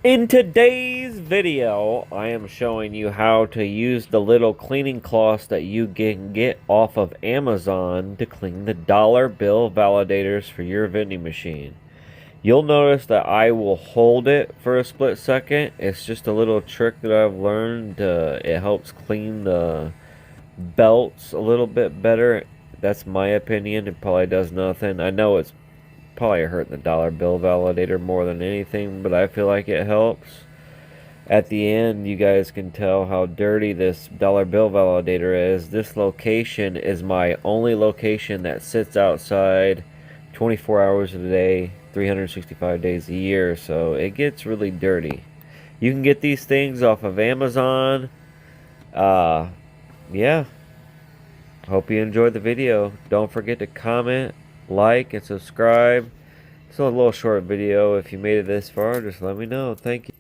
In today's video, I am showing you how to use the little cleaning cloths that you can get off of Amazon to clean the dollar bill validators for your vending machine. You'll notice that I will hold it for a split second. It's just a little trick that I've learned. It helps clean the belts a little bit better. That's my opinion. It probably does nothing. I know it's probably hurting the dollar bill validator more than anything, but I feel like it helps. At the end, you guys can tell how dirty this dollar bill validator is. This location is my only location that sits outside 24 hours a day, 365 days a year, so it gets really dirty. You can get these things off of Amazon. Yeah. Hope you enjoyed the video. Don't forget to comment, like, and subscribe. It's a little short video. If you made it this far, just let me know. Thank you.